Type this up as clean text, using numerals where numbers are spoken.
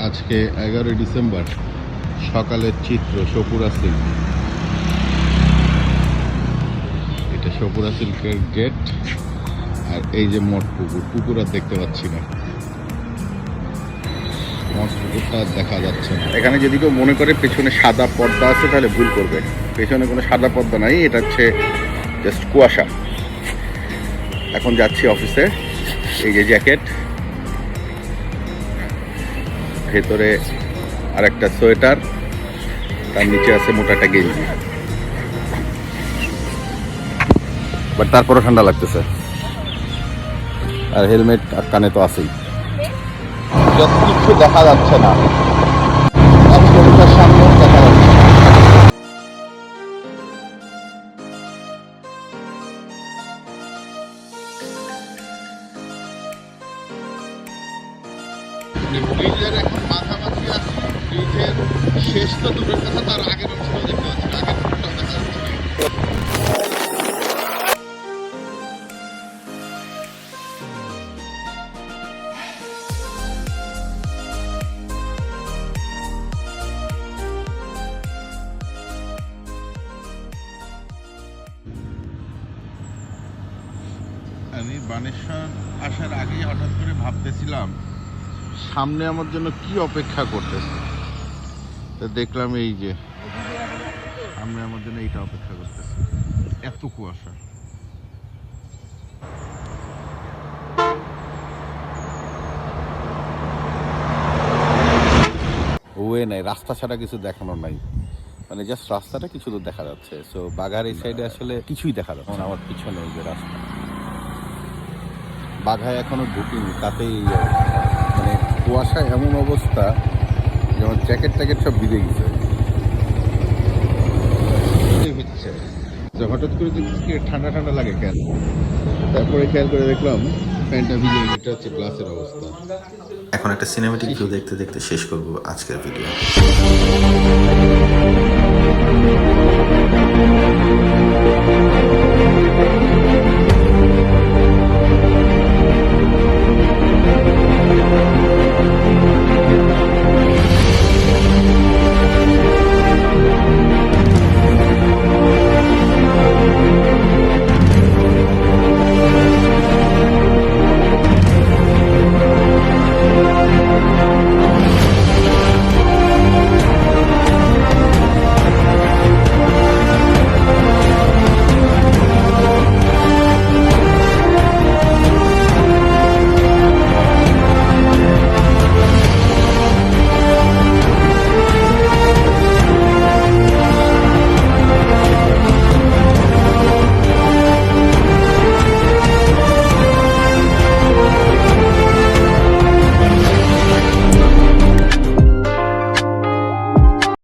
আজকে 11 ডিসেম্বর সকালের চিত্র সপুরা সিল্ক। এটা সপুরা সিল্কের গেট। আর এই যে মঠ পুকুর, পুকুর আর দেখতে পাচ্ছি না, মঠ পুকুরটা দেখা যাচ্ছে না। এখানে যদি কেউ মনে করে পেছনে সাদা পর্দা আছে তাহলে ভুল করবে। পেছনে কোনো সাদা পর্দা নাই, এটা হচ্ছে জাস্ট কুয়াশা। এখন যাচ্ছি অফিসে। এই যে জ্যাকেট, ভেতরে আর একটা সোয়েটার, তার নিচে আছে মোটা একটা গেঞ্জি। বাট তারপরও ঠান্ডা লাগতেছে। আর হেলমেট আর কানে তো আছেই। কিছু দেখা যাচ্ছে না, এক কিলোমিটার সামনে দেখা যাচ্ছে না। ব্রিজের এখন মাঝামাঝি আছে। ব্রিজের শেষ তো দূরের কথা, তার আগের অংশটাও দেখতে পাচ্ছি না, আগের অংশটাও দেখা যাচ্ছে না। আমি বানেশ্বর আসার আগেই হঠাৎ করে ভাবতেছিলাম সামনে আমার জন্য কি অপেক্ষা করতেছে। তো দেখলাম এই যে সামনে আমার জন্য এইটা অপেক্ষা করতেছে। এত কুয়াশা। ওয়ে নাই, রাস্তা ছাড়া কিছু দেখানো নাই, মানে জাস্ট রাস্তাটা কিছু দূর দেখা যাচ্ছে। সো বাঘার এই সাইডে আসলে কিছুই দেখা যাচ্ছে না। আমার পিছনে এই যে রাস্তা, বাঘায় এখনো ঢুকিনি, তাতেই মানে কুয়াশা এমন অবস্থা যেমন জ্যাকেট ট্যাকেট সব ভিজে গেছে। হচ্ছে যে হঠাৎ করে দেখছি ঠান্ডা ঠান্ডা লাগে কেন, তারপরে খেয়াল করে দেখলাম প্যান্টটা ভিজে। এটা হচ্ছে গ্লাসের অবস্থা। এখন একটা সিনেমেটিক ভিউ দেখতে দেখতে শেষ করব আজকের ভিডিও।